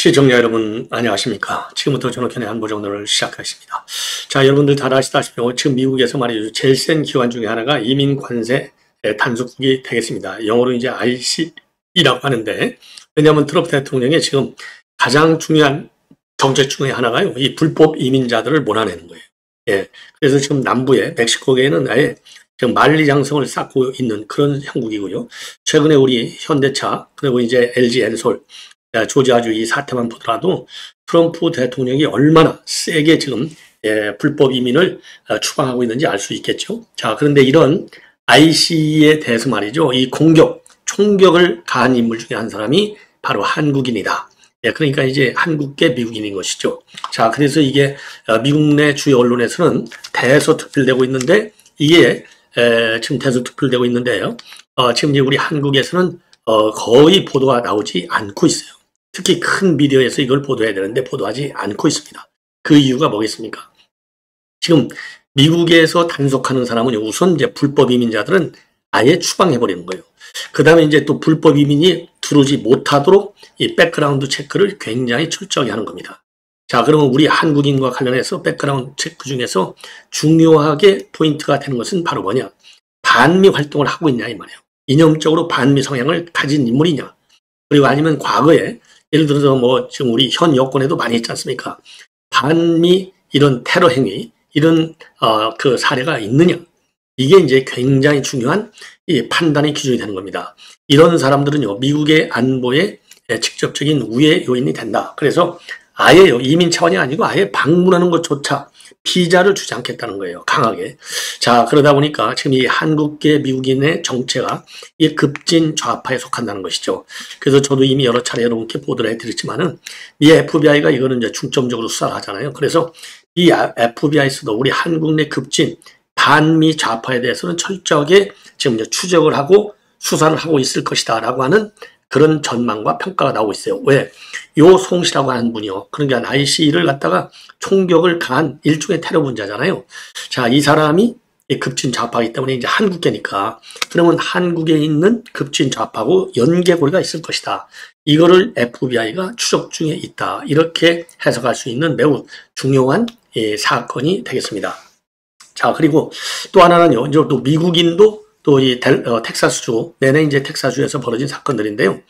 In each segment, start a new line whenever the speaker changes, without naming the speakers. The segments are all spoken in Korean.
시청자 여러분 안녕하십니까. 지금부터 전옥현의 안보정론을 시작하겠습니다. 자, 여러분들 잘 아시다시피 지금 미국에서 말이죠, 제일 센 기관 중에 하나가 이민 관세 단속국이 되겠습니다. 영어로 이제 IC라고 하는데, 왜냐하면 트럼프 대통령의 지금 가장 중요한 정책 중에 하나가요, 이 불법 이민자들을 몰아내는 거예요. 예, 그래서 지금 남부에 멕시코계에는 아예 지금 만리장성을 쌓고 있는 그런 형국이고요. 최근에 우리 현대차 그리고 이제 LG 엔솔, 조지아주 이 사태만 보더라도 트럼프 대통령이 얼마나 세게 지금 불법 이민을 추방하고 있는지 알 수 있겠죠. 자, 그런데 이런 IC에 대해서 말이죠, 이 총격을 가한 인물 중에 한 사람이 바로 한국인이다. 그러니까 이제 한국계 미국인인 것이죠. 자, 그래서 이게 미국 내 주요 언론에서는 대서특필되고 있는데, 이게 지금 대서특필되고 있는데요. 지금 이제 우리 한국에서는 거의 보도가 나오지 않고 있어요. 특히 큰 미디어에서 이걸 보도해야 되는데 보도하지 않고 있습니다. 그 이유가 뭐겠습니까? 지금 미국에서 단속하는 사람은 우선 이제 불법 이민자들은 아예 추방해버리는 거예요. 그 다음에 이제 또 불법 이민이 들어오지 못하도록 이 백그라운드 체크를 굉장히 철저하게 하는 겁니다. 자, 그러면 우리 한국인과 관련해서 백그라운드 체크 중에서 중요하게 포인트가 되는 것은 바로 뭐냐? 반미 활동을 하고 있냐 이 말이에요. 이념적으로 반미 성향을 가진 인물이냐? 그리고 아니면 과거에 예를 들어서 뭐 지금 우리 현 여권에도 많이 있지 않습니까? 반미 이런 테러 행위, 이런 그 사례가 있느냐? 이게 이제 굉장히 중요한 이 판단의 기준이 되는 겁니다. 이런 사람들은요, 미국의 안보에 직접적인 우회 요인이 된다. 그래서 아예 이민 차원이 아니고 아예 방문하는 것조차 비자를 주지 않겠다는 거예요. 강하게. 자, 그러다 보니까 지금 이 한국계 미국인의 정체가 이 급진 좌파에 속한다는 것이죠. 그래서 저도 이미 여러 차례 여러분께 보도를 해드렸지만은 이 FBI가 이거는 이제 중점적으로 수사를 하잖아요. 그래서 이 FBI에서도 우리 한국 내 급진 반미 좌파에 대해서는 철저하게 지금 이제 추적을 하고 수사를 하고 있을 것이다 라고 하는 그런 전망과 평가가 나오고 있어요. 왜? 요 송씨라고 하는 분이요, 그러니까 IC를 갖다가 총격을 가한 일종의 테러 분자잖아요. 자, 이 사람이 급진 좌파이기 때문에 이제 한국계니까, 그러면 한국에 있는 급진 좌파하고 연계고리가 있을 것이다. 이거를 FBI가 추적 중에 있다. 이렇게 해석할 수 있는 매우 중요한 사건이 되겠습니다. 자, 그리고 또 하나는요, 이제 또 미국인도 또 이 텍사스주, 내내 이제 텍사스주에서 벌어진 사건들인데요.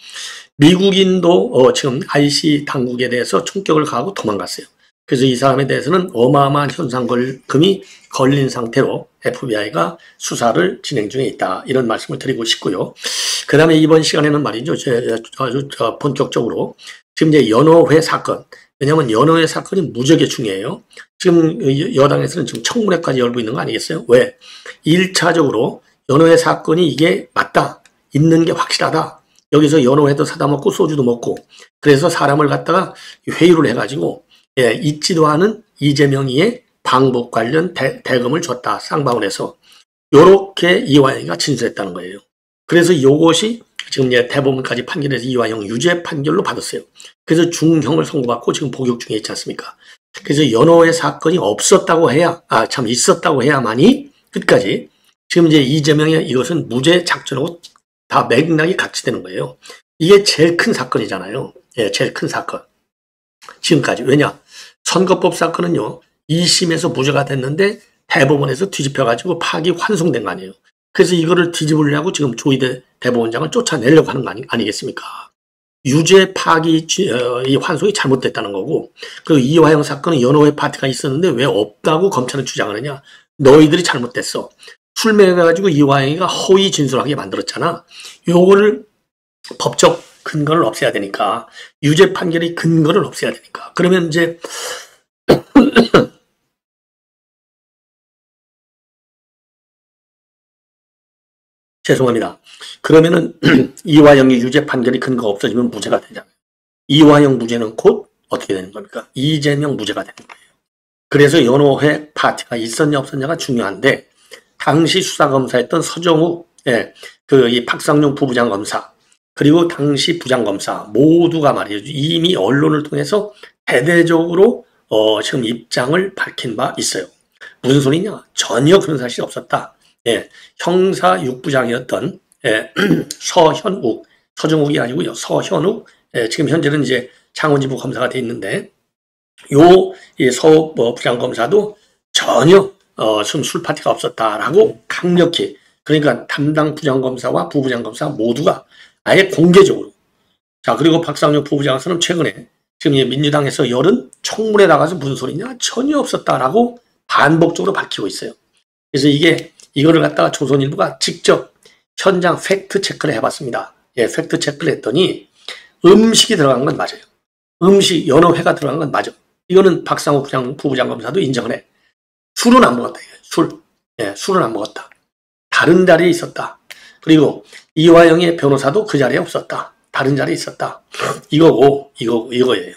미국인도 지금 IC 당국에 대해서 총격을 가하고 도망갔어요. 그래서 이 사람에 대해서는 어마어마한 현상금이 걸린 상태로 FBI가 수사를 진행 중에 있다. 이런 말씀을 드리고 싶고요. 그 다음에 이번 시간에는 말이죠, 아주 본격적으로 지금 이제 연호회 사건, 왜냐하면 연호회 사건이 무지하게 중요해요. 지금 여당에서는 지금 청문회까지 열고 있는 거 아니겠어요? 왜? 1차적으로 연호회 사건이 이게 맞다, 있는 게 확실하다, 여기서 연호회도 사다 먹고 소주도 먹고, 그래서 사람을 갖다가 회유를 해가지고 있지도 않은 이재명이의 방북 관련 대금을 줬다, 쌍방울 해서. 요렇게 이화영이가 진술했다는 거예요. 그래서 이것이 지금 대법원까지 판결해서 이화영 유죄 판결로 받았어요. 그래서 중형을 선고받고 지금 복역 중에 있지 않습니까? 그래서 연호회 사건이 없었다고 해야, 있었다고 해야만이 끝까지 지금 이제 이재명의 이것은 무죄 작전하고 다 맥락이 같이 되는 거예요. 이게 제일 큰 사건이잖아요. 제일 큰 사건. 지금까지. 왜냐? 선거법 사건은요, 2심에서 무죄가 됐는데 대법원에서 뒤집혀가지고 파기 환송된 거 아니에요. 그래서 이거를 뒤집으려고 지금 조희대 대법원장을 쫓아내려고 하는 거 아니겠습니까? 유죄 파기 이 환송이 잘못됐다는 거고, 그리고 이화영 사건은 연호회 파티가 있었는데 왜 없다고 검찰은 주장하느냐? 너희들이 잘못됐어. 술 먹여가지고 이화영이가 허위 진술하게 만들었잖아. 요거를 법적 근거를 없애야 되니까, 유죄 판결의 근거를 없애야 되니까. 그러면 이제 죄송합니다. 그러면은 이화영이 유죄 판결이 근거가 없어지면 무죄가 되잖아요. 이화영 무죄는 곧 어떻게 되는 겁니까? 이재명 무죄가 되는 거예요. 그래서 연호회 파티가 있었냐 없었냐가 중요한데, 당시 수사검사였던 서정욱, 이 박상용 부부장 검사, 그리고 당시 부장검사 모두가 말이죠, 이미 언론을 통해서 대대적으로 지금 입장을 밝힌 바 있어요. 무슨 소리냐? 전혀 그런 사실이 없었다. 형사 6부장이었던 서현욱, 서정욱이 아니고요, 서현욱 지금 현재는 이제 창원지부 검사가 돼 있는데 요 서욱 부장검사도 전혀 술 파티가 없었다라고 강력히 그러니까 담당 부장검사와 부부장검사 모두가 아예 공개적으로 자 그리고 박상용 부부장검사는 최근에 지금 민주당에서 열은 청문회 나가서 무슨 소리냐 전혀 없었다라고 반복적으로 밝히고 있어요. 그래서 이거를 갖다가 조선일보가 직접 현장 팩트 체크를 해봤습니다. 예, 팩트 체크를 했더니 음식이 들어간 건 맞아요. 음식 연어회가 들어간 건 맞아. 이거는 박상호 부부장검사도 인정을 해. 술은 안 먹었다. 술. 예, 술은 안 먹었다. 다른 자리에 있었다. 그리고 이화영의 변호사도 그 자리에 없었다. 다른 자리에 있었다. 이거예요.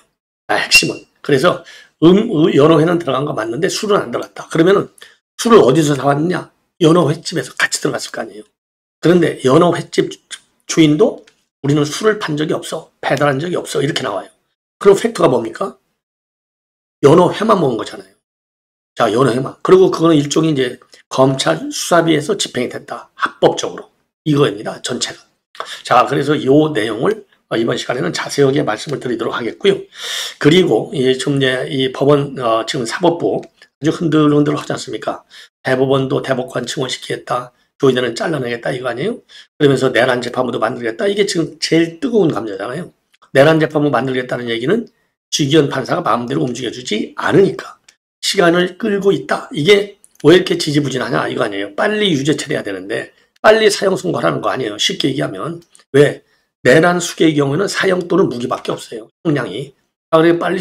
핵심은. 그래서 연어회는 들어간 거 맞는데 술은 안 들어갔다. 그러면은 술을 어디서 사왔느냐? 연어회집에서 같이 들어갔을 거 아니에요. 그런데 연어회집 주인도 우리는 술을 판 적이 없어. 배달한 적이 없어. 이렇게 나와요. 그럼 팩트가 뭡니까? 연어회만 먹은 거잖아요. 자, 연어회만. 그리고 그거는 일종의 이제 검찰 수사비에서 집행이 됐다. 합법적으로. 이거입니다. 전체가. 자, 그래서 이 내용을 이번 시간에는 자세하게 말씀을 드리도록 하겠고요. 그리고 지금 이 법원 지금 사법부 아주 흔들흔들 하지 않습니까? 대법원도 대법관 증언시키겠다. 조희대는 잘라내겠다 이거 아니에요? 그러면서 내란 재판부도 만들겠다. 이게 지금 제일 뜨거운 감자잖아요. 내란 재판부 만들겠다는 얘기는 주기현 판사가 마음대로 움직여주지 않으니까 시간을 끌고 있다. 이게 왜 이렇게 지지부진하냐 이거 아니에요. 빨리 유죄 처리해야 되는데 빨리 사형 선고하라는 거 아니에요. 쉽게 얘기하면 왜? 내란 수개의 경우에는 사형 또는 무기밖에 없어요. 형량이. 그래서 빨리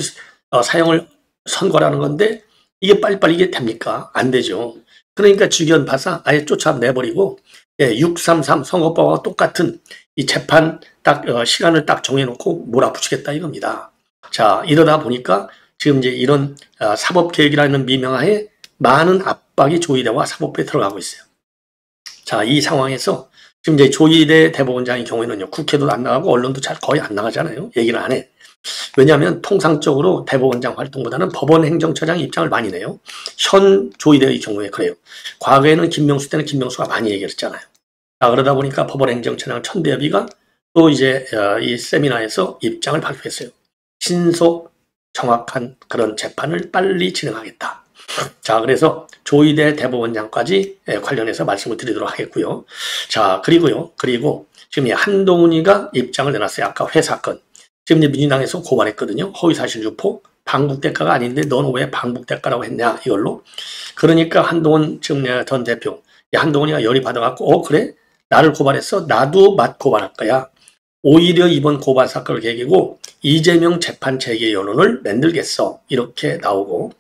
사형을 선고하라는 건데 이게 빨리빨리 이게 됩니까? 안 되죠. 그러니까 주기현 판사 아예 쫓아내버리고 633 선거법과 똑같은 이 재판 딱 시간을 딱 정해놓고 몰아붙이겠다 이겁니다. 자 이러다 보니까 지금 이제 이런 사법개혁이라는 미명하에 많은 압박이 조희대와 사법부에 들어가고 있어요. 자 이 상황에서 지금 이제 조희대 대법원장의 경우에는요 국회도 안 나가고 언론도 잘 거의 안 나가잖아요. 얘기를 안 해. 왜냐하면 통상적으로 대법원장 활동보다는 법원 행정처장이 입장을 많이 내요. 현 조희대의 경우에 그래요. 과거에는 김명수 때는 김명수가 많이 얘기했잖아요. 자, 그러다 보니까 법원 행정처장 천대엽이가 또 이제 이 세미나에서 입장을 발표했어요. 신속 정확한 그런 재판을 빨리 진행하겠다. 자, 그래서 조희대 대법원장까지 관련해서 말씀을 드리도록 하겠고요. 자, 그리고 지금 한동훈이가 입장을 내놨어요. 아까 회 사건. 지금 이제 민주당에서 고발했거든요. 허위사실 유포, 방북대가가 아닌데 너는 왜 방북대가라고 했냐 이걸로. 그러니까 한동훈 지금 전 대표, 한동훈이가 열이 받아갖고 그래? 나를 고발했어? 나도 고발할 거야. 오히려 이번 고발 사건을 계기고 이재명 재판 재개 여론을 만들겠어. 이렇게 나오고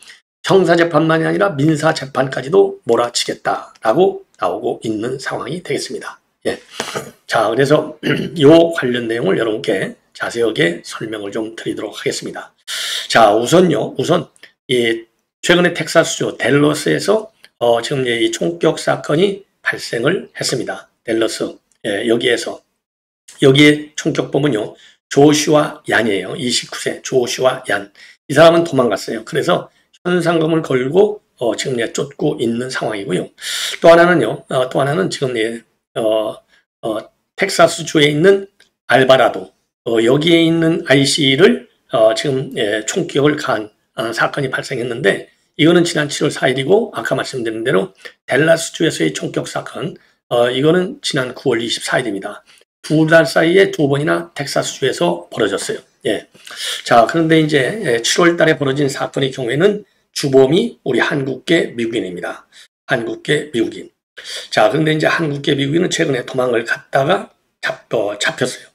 형사재판만이 아니라 민사재판까지도 몰아치겠다라고 나오고 있는 상황이 되겠습니다. 예. 자, 그래서 요 관련 내용을 여러분께 자세하게 설명을 좀 드리도록 하겠습니다. 자, 우선 최근에 텍사스주 댈러스에서 지금 이 총격 사건이 발생을 했습니다. 댈러스 여기에 총격범은요 조슈아 얀이에요. 29세 조슈아 얀. 이 사람은 도망갔어요. 그래서 현상금을 걸고 지금 쫓고 있는 상황이고요. 또 하나는 지금 텍사스주에 있는 알바라도 여기에 있는 IC를 지금 총격을 가한 사건이 발생했는데 이거는 지난 7월 4일이고 아까 말씀드린 대로 댈러스주에서의 총격 사건 이거는 지난 9월 24일입니다. 2달 사이에 2번이나 텍사스주에서 벌어졌어요. 예. 자, 그런데 이제 7월 달에 벌어진 사건의 경우에는 주범이 우리 한국계 미국인입니다. 한국계 미국인. 자, 그런데 이제 한국계 미국인은 최근에 도망을 갔다가 잡혔어요.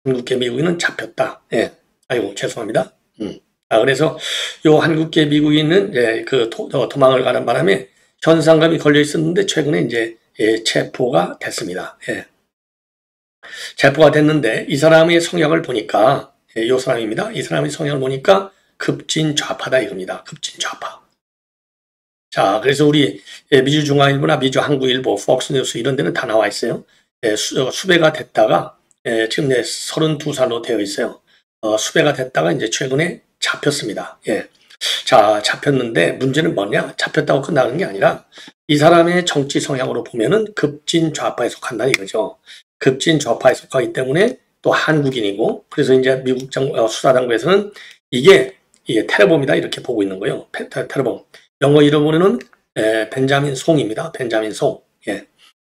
한국계 미국인은 잡혔다. 예. 아이고, 죄송합니다. 그래서 요 한국계 미국인은 도망을 가는 바람에 현상금이 걸려 있었는데 최근에 이제 체포가 됐습니다. 예. 체포가 됐는데 이 사람의 성향을 보니까 요 사람입니다. 이 사람의 성향을 보니까 급진 좌파다 이겁니다. 급진 좌파. 자, 그래서 우리 미주중앙일보나 미주한국일보, 폭스뉴스 이런 데는 다 나와 있어요. 수배가 됐다가 지금 32살로 되어 있어요. 수배가 됐다가 이제 최근에 잡혔습니다. 예. 자, 잡혔는데 문제는 뭐냐? 잡혔다고 끝나는 게 아니라 이 사람의 정치 성향으로 보면은 급진 좌파에 속한다 이거죠. 급진 좌파에 속하기 때문에 또 한국인이고, 그래서 이제 미국 수사당국에서는 이게 테러범이다 이렇게 보고 있는 거예요. 테러범. 영어 이름으로는 벤자민 송입니다. 벤자민 송. 예.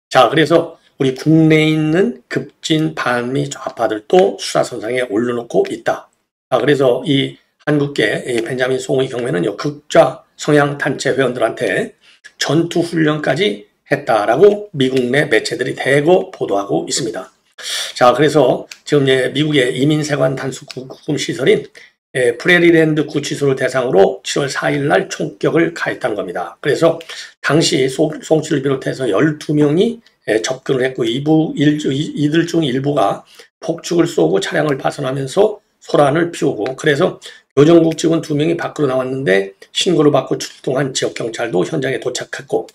자, 그래서 우리 국내에 있는 급진 반미 좌파들도 수사선상에 올려놓고 있다. 그래서 이 한국계 이 벤자민 송의 경우에는요, 극좌 성향 단체 회원들한테 전투 훈련까지 했다라고 미국 내 매체들이 대거 보도하고 있습니다. 자, 그래서 지금 미국의 이민세관 단수 구금 시설인 프레리랜드 구치소를 대상으로 7월 4일 날 총격을 가했다는 겁니다. 그래서 당시 송 씨를 비롯해서 12명이 접근을 했고 이들 중 일부가 폭죽을 쏘고 차량을 파손하면서 소란을 피우고, 그래서 교정국 직원 2명이 밖으로 나왔는데 신고를 받고 출동한 지역경찰도 현장에 도착했고,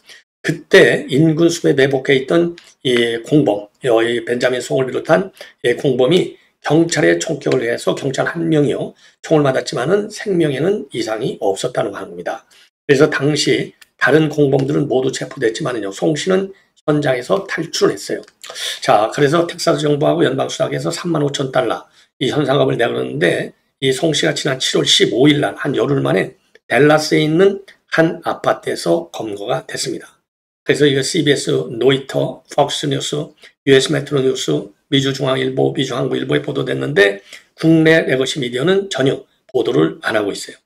그때 인근 숲에 매복해 있던 이 공범, 이 벤자민 송을 비롯한 공범이 경찰에 총격을 해서 경찰 1명이요 총을 맞았지만은 생명에는 이상이 없었다는 겁니다. 그래서 당시 다른 공범들은 모두 체포됐지만은요, 송 씨는 현장에서 탈출을 했어요. 자, 그래서 텍사스 정부하고 연방수사국에서 35,000달러 이 현상금을 내었는데, 이 송 씨가 지난 7월 15일 날 한 열흘 만에 댈러스에 있는 한 아파트에서 검거가 됐습니다. 그래서 이거 CBS, 노이터, 폭스뉴스, US 메트로 뉴스, 미주중앙일보, 미주한국일보에 보도됐는데 국내 레거시 미디어는 전혀 보도를 안 하고 있어요.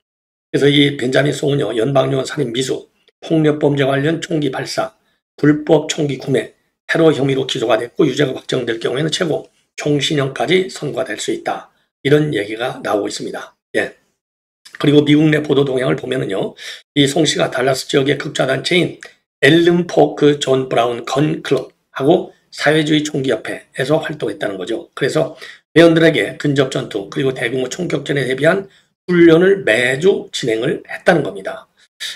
그래서 이 벤자민 송은요, 연방요원 살인 미수, 폭력범죄 관련 총기 발사, 불법 총기 구매, 테러 혐의로 기소가 됐고 유죄가 확정될 경우에는 최고 총신형까지 선고될 수 있다. 이런 얘기가 나오고 있습니다. 예. 그리고 미국 내 보도 동향을 보면은요, 이 송 씨가 달라스 지역의 극좌단체인 앨런 포크 존 브라운 건 클럽하고 사회주의 총기협회에서 활동했다는 거죠. 그래서 회원들에게 근접 전투 그리고 대규모 총격전에 대비한 훈련을 매주 진행을 했다는 겁니다.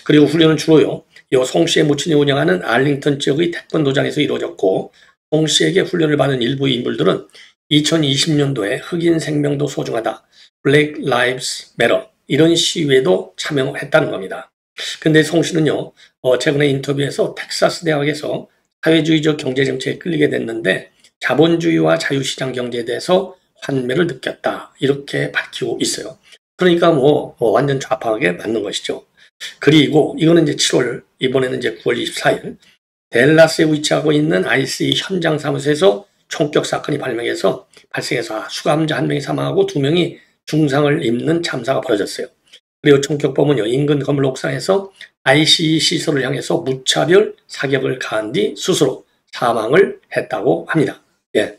그리고 훈련은 주로요, 송 씨의 무친이 운영하는 알링턴 지역의 태권도장에서 이루어졌고, 송 씨에게 훈련을 받은 일부 인물들은 2020년도에 흑인 생명도 소중하다, Black Lives Matter 이런 시위에도 참여했다는 겁니다. 근데 송 씨는요, 최근에 인터뷰에서 텍사스 대학에서 사회주의적 경제정책에 끌리게 됐는데 자본주의와 자유시장 경제에 대해서 환멸을 느꼈다 이렇게 밝히고 있어요. 그러니까 완전 좌파하게 맞는 것이죠. 그리고 이거는 이제 7월, 이번에는 이제 9월 24일 댈러스에 위치하고 있는 ICE 현장 사무소에서 총격 사건이 발생해서 수감자 1명이 사망하고 2명이 중상을 입는 참사가 벌어졌어요. 그리고 총격범은요, 인근 건물 옥상에서 ICE 시설을 향해서 무차별 사격을 가한 뒤 스스로 사망을 했다고 합니다. 예.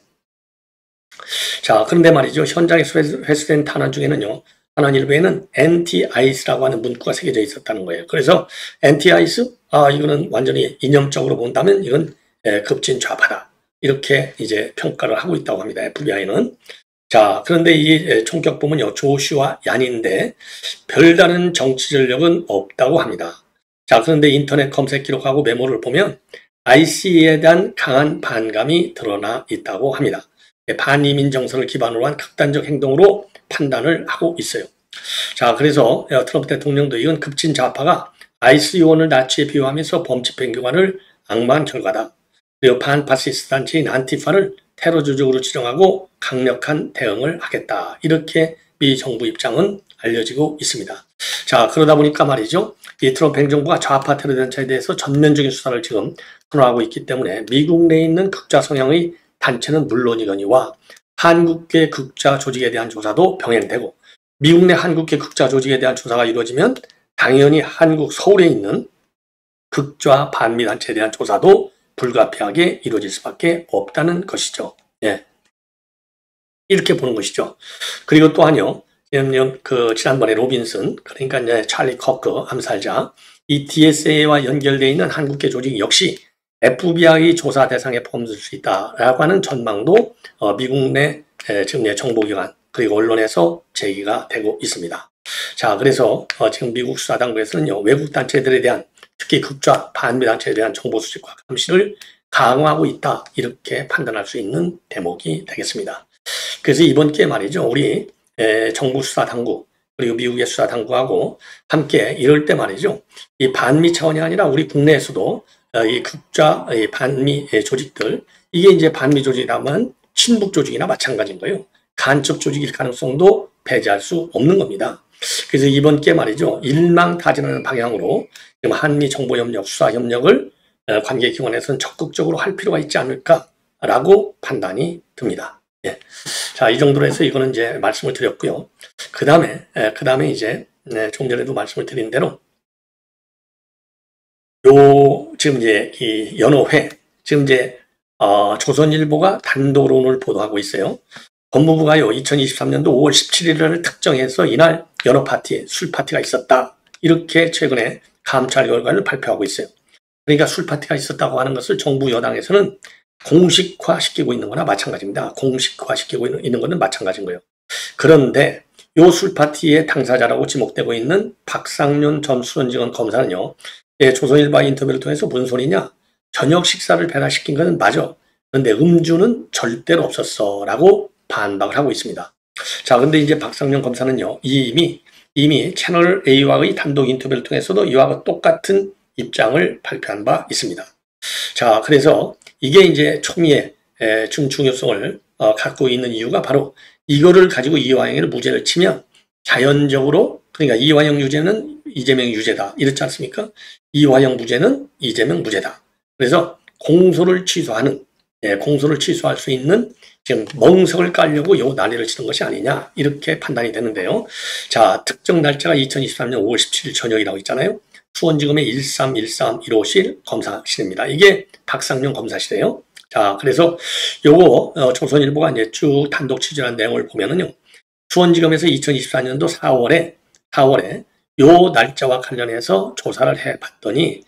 자, 그런데 말이죠, 현장에서 회수된 탄환 중에는요, 탄환 일부에는 anti-ICE라고 하는 문구가 새겨져 있었다는 거예요. 그래서 anti-ICE? 이거는 완전히 이념적으로 본다면 이건 급진 좌파다. 이렇게 이제 평가를 하고 있다고 합니다. FBI는. 자, 그런데 이 총격범은요, 조슈아 얀인데 별다른 정치 전력은 없다고 합니다. 자, 그런데 인터넷 검색 기록하고 메모를 보면 ICE에 대한 강한 반감이 드러나 있다고 합니다. 반이민 정서를 기반으로 한 극단적 행동으로 판단을 하고 있어요. 자, 그래서 트럼프 대통령도 이건 급진 좌파가 ICE 요원을 나치에 비유하면서 범집행기관을 악마한 결과다. 그리고 반파시스트 단체인 안티파를 테러 조직으로 지정하고 강력한 대응을 하겠다. 이렇게 미 정부 입장은 알려지고 있습니다. 자, 그러다 보니까 말이죠, 이 트럼프 행정부가 좌파 테러 단체에 대해서 전면적인 수사를 지금 선언하고 있기 때문에 미국 내에 있는 극좌 성향의 단체는 물론이거니와 한국계 극좌 조직에 대한 조사도 병행되고, 미국 내 한국계 극좌 조직에 대한 조사가 이루어지면 당연히 한국 서울에 있는 극좌 반미 단체에 대한 조사도 불가피하게 이루어질 수밖에 없다는 것이죠. 예. 이렇게 보는 것이죠. 그리고 또한요, 지난번에 로빈슨, 그러니까 이제 찰리 커크 암살자, 이 DSA와 연결되어 있는 한국계 조직 역시 FBI 조사 대상에 포함될 수 있다라고 하는 전망도 미국 내 지금 정보기관 그리고 언론에서 제기가 되고 있습니다. 자, 그래서 지금 미국 수사당국에서는요, 외국 단체들에 대한 특히 극좌 반미 단체에 대한 정보 수집과 감시를 강화하고 있다 이렇게 판단할 수 있는 대목이 되겠습니다. 그래서 이번 기회에 말이죠, 우리 정부 수사당국 그리고 미국의 수사당국하고 함께 이럴 때 말이죠, 이 반미 차원이 아니라 우리 국내에서도 이 극좌 반미 조직들, 이게 이제 반미 조직이라면 친북 조직이나 마찬가지인 거예요. 간첩 조직일 가능성도 배제할 수 없는 겁니다. 그래서 이번 게 말이죠. 일망타진하는 방향으로 한미 정보협력, 수사협력을 관계기관에서는 적극적으로 할 필요가 있지 않을까라고 판단이 듭니다. 예. 자, 이 정도로 해서 이거는 이제 말씀을 드렸고요. 그 다음에 이제, 좀 전에도 말씀을 드린 대로, 지금 이제 이 연호회, 지금 이제, 조선일보가 단독으로 오늘 보도하고 있어요. 법무부가요, 2023년도 5월 17일을 특정해서 이날 연호 파티, 술 파티가 있었다. 이렇게 최근에 감찰 결과를 발표하고 있어요. 그러니까 술 파티가 있었다고 하는 것을 정부 여당에서는 공식화시키고 있는 거나 마찬가지입니다. 공식화시키고 있는 거는 마찬가지인 거예요. 그런데 요 술 파티의 당사자라고 지목되고 있는 박상륜 전 수원지검 검사는요. 조선일보의 인터뷰를 통해서 무슨 소리냐. 저녁 식사를 배달시킨 것은 맞아. 그런데 음주는 절대로 없었어. 라고 반박을 하고 있습니다. 자, 근데 이제 박상륜 검사는요. 이미 채널 A와의 단독 인터뷰를 통해서도 이와 똑같은 입장을 발표한 바 있습니다. 자, 그래서 이게 이제 초미의 중요성을 갖고 있는 이유가 바로 이거를 가지고 이화영을 무죄를 치면 자연적으로, 그러니까 이화영 유죄는 이재명 유죄다. 이렇지 않습니까? 이화영 무죄는 이재명 무죄다. 그래서 공소를 취소할 수 있는 지금 멍석을 깔려고 요 난리를 치는 것이 아니냐. 이렇게 판단이 되는데요. 자, 특정 날짜가 2023년 5월 17일 저녁이라고 있잖아요. 수원지검의 131315실 검사실입니다. 이게 박상륜 검사실이에요. 자, 그래서 요거 조선일보가 이제 쭉 단독 취재한 내용을 보면은요. 수원지검에서 2024년도 4월에 요 날짜와 관련해서 조사를 해봤더니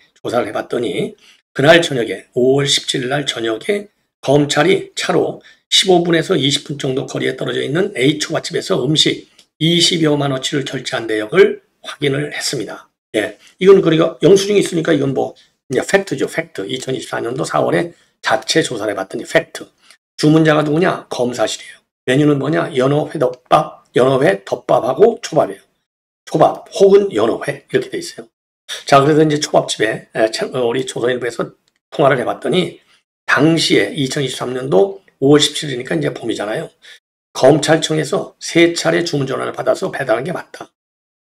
그날 저녁에 5월 17일 날 저녁에 검찰이 차로 15분에서 20분 정도 거리에 떨어져 있는 A초밥집에서 음식 20여만 원치를 결제한 내역을 확인을 했습니다. 예, 이건 그리고 영수증이 있으니까 이건 뭐 그냥 팩트죠, 팩트. 2024년도 4월에 자체 조사를 해봤더니 팩트. 주문자가 누구냐? 검사실이에요. 메뉴는 뭐냐? 연어회 덮밥하고 초밥이에요. 초밥 혹은 연어회 이렇게 돼 있어요. 자, 그래서 이제 초밥집에 우리 조선일보에서 통화를 해봤더니 당시에 2023년도 5월 17일이니까 이제 봄이잖아요. 검찰청에서 3차례 주문 전화를 받아서 배달한 게 맞다.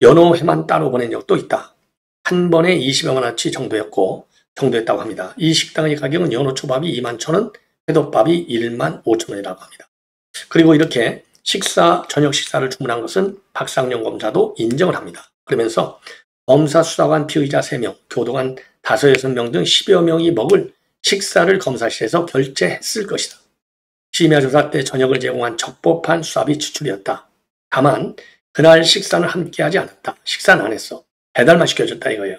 연어회만 따로 보낸 적도 있다. 한 번에 20여만 원치 정도였다고 합니다. 이 식당의 가격은 연어초밥이 21,000원, 회덮밥이 15,000원이라고 합니다. 그리고 이렇게 저녁 식사를 주문한 것은 박상륜 검사도 인정을 합니다. 그러면서 검사 수사관 피의자 3명, 교도관 5, 6명 등 10여 명이 먹을 식사를 검사실에서 결제했을 것이다. 심야 조사 때 저녁을 제공한 적법한 수사비 지출이었다. 다만 그날 식사는 함께하지 않았다. 식사는 안 했어. 배달만 시켜줬다 이거예요.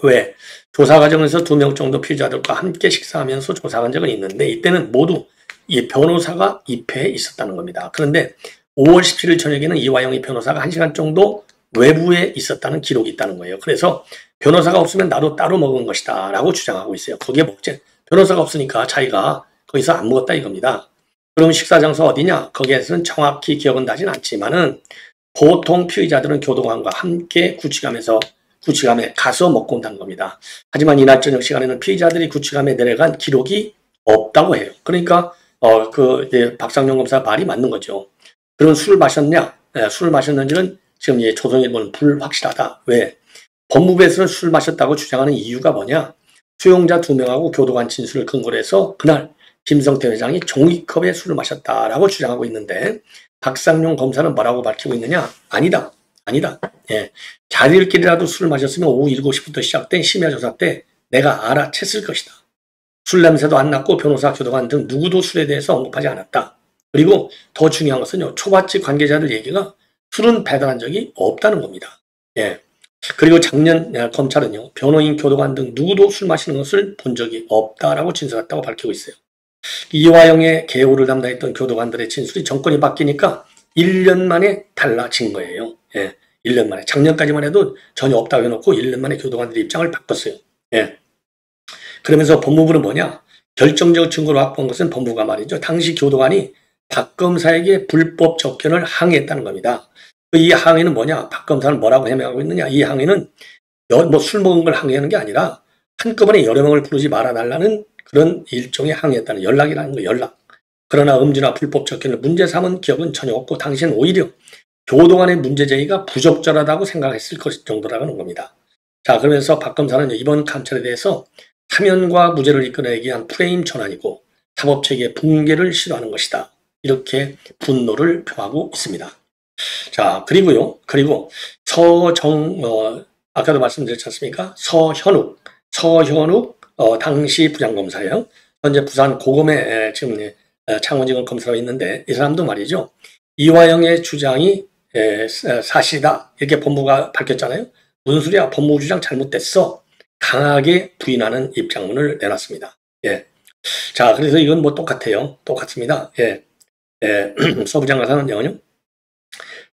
왜? 조사 과정에서 2명 정도 피의자들과 함께 식사하면서 조사한 적은 있는데 이때는 모두 이 변호사가 입회해 있었다는 겁니다. 그런데 5월 17일 저녁에는 이화영이 변호사가 1시간 정도 외부에 있었다는 기록이 있다는 거예요. 그래서 변호사가 없으면 나도 따로 먹은 것이다 라고 주장하고 있어요. 거기에 변호사가 없으니까 자기가 거기서 안 먹었다 이겁니다. 그럼 식사 장소 어디냐? 거기에서는 정확히 기억은 나진 않지만은 보통 피의자들은 교도관과 함께 구치감에 가서 먹고 온다는 겁니다. 하지만 이날 저녁 시간에는 피의자들이 구치감에 내려간 기록이 없다고 해요. 그러니까 박상륜 검사 말이 맞는 거죠. 그럼 술을 마셨냐? 술을 마셨는지는 지금 조선일보는 불확실하다. 왜? 법무부에서는 술 마셨다고 주장하는 이유가 뭐냐? 수용자 2명하고 교도관 진술을 근거로 해서 그날 김성태 회장이 종이컵에 술을 마셨다라고 주장하고 있는데 박상륜 검사는 뭐라고 밝히고 있느냐? 아니다. 예. 자기들끼리라도 술을 마셨으면 오후 7시부터 시작된 심야 조사 때 내가 알아챘을 것이다. 술 냄새도 안 났고 변호사, 교도관 등 누구도 술에 대해서 언급하지 않았다. 그리고 더 중요한 것은요. 초밥집 관계자들 얘기가 술은 배달한 적이 없다는 겁니다. 예. 그리고 작년 검찰은요. 변호인, 교도관 등 누구도 술 마시는 것을 본 적이 없다라고 진술했다고 밝히고 있어요. 이화영의 계호를 담당했던 교도관들의 진술이 정권이 바뀌니까 1년 만에 달라진 거예요. 예. 1년 만에. 작년까지만 해도 전혀 없다고 해놓고 1년 만에 교도관들의 입장을 바꿨어요. 예. 그러면서 법무부는 뭐냐? 결정적 증거로 확보한 것은 법무부가 말이죠. 당시 교도관이 박 검사에게 불법 접견을 항의했다는 겁니다. 이 항의는 뭐냐? 박 검사는 뭐라고 해명하고 있느냐? 이 항의는 술 먹은 걸 항의하는 게 아니라 한꺼번에 여러 명을 부르지 말아달라는 그런 일종의 항의했다는 연락이라는 거, 연락. 그러나 음주나 불법 접견을 문제 삼은 기억은 전혀 없고 당시는 오히려 교도 간의 문제 제기가 부적절하다고 생각했을 것 정도라는 겁니다. 자, 그러면서 박 검사는 이번 감찰에 대해서 사면과 무죄를 이끌어내기 위한 프레임 전환이고 사법체계의 붕괴를 시도하는 것이다. 이렇게 분노를 표하고 있습니다. 자, 그리고 아까도 말씀드렸지 않습니까? 서현욱 당시 부장검사예요. 현재 부산 고검에 지금 창원지검 검사로 있는데 이 사람도 말이죠. 이화영의 주장이 사실이다. 이렇게 법무부가 밝혔잖아요. 무슨 소리야? 법무부 주장 잘못됐어. 강하게 부인하는 입장문을 내놨습니다. 예. 자, 그래서 이건 뭐 똑같아요. 똑같습니다. 예. 서부장 가사는요.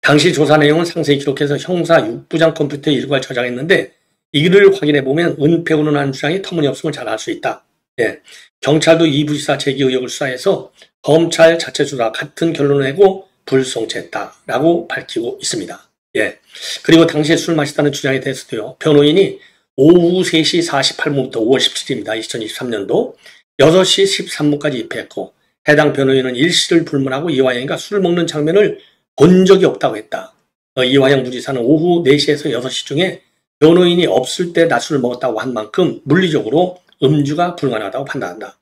당시 조사 내용은 상세히 기록해서 형사 6부장 컴퓨터에 일괄 저장했는데 이를 확인해 보면 은폐 운운하는 주장이 터무니없음을 잘 알 수 있다. 예. 경찰도 이 부지사 제기 의혹을 수사해서 검찰 자체 수사 같은 결론을 내고 불송치했다라고 밝히고 있습니다. 예. 그리고 당시에 술 마셨다는 주장에 대해서도요. 변호인이 오후 3시 48분부터 5월 17일입니다. 2023년도 6시 13분까지 입회했고 해당 변호인은 일시를 불문하고 이화영이가 술을 먹는 장면을 본 적이 없다고 했다. 이화영 부지사는 오후 4시에서 6시 중에 변호인이 없을 때 낮술을 먹었다고 한 만큼 물리적으로 음주가 불가능하다고 판단한다.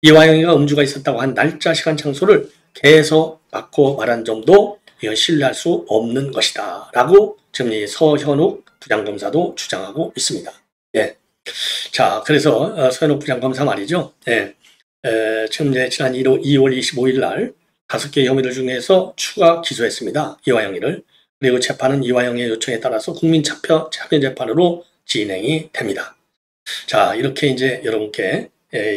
이화영이가 음주가 있었다고 한 날짜, 시간, 장소를 계속 받고 말한 점도 이건 신뢰할 수 없는 것이다. 라고 지금 이 서현욱 부장검사도 주장하고 있습니다. 예. 자, 그래서 서현욱 부장검사 말이죠. 예. 지금 이제 지난 2월 25일 날 5개 혐의를 중에서 추가 기소했습니다. 이화영이를. 그리고 재판은 이화영의 요청에 따라서 국민차변재판으로 진행이 됩니다. 자, 이렇게 이제 여러분께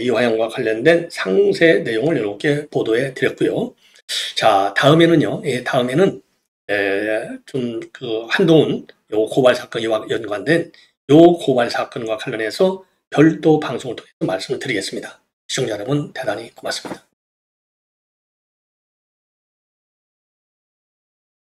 이화영과 관련된 상세 내용을 여러분께 보도해 드렸고요. 자, 다음에는요. 다음에는 좀 그 한동훈 요 고발 사건과 연관된 요 고발 사건과 관련해서 별도 방송을 통해서 말씀을 드리겠습니다. 시청자 여러분 대단히 고맙습니다.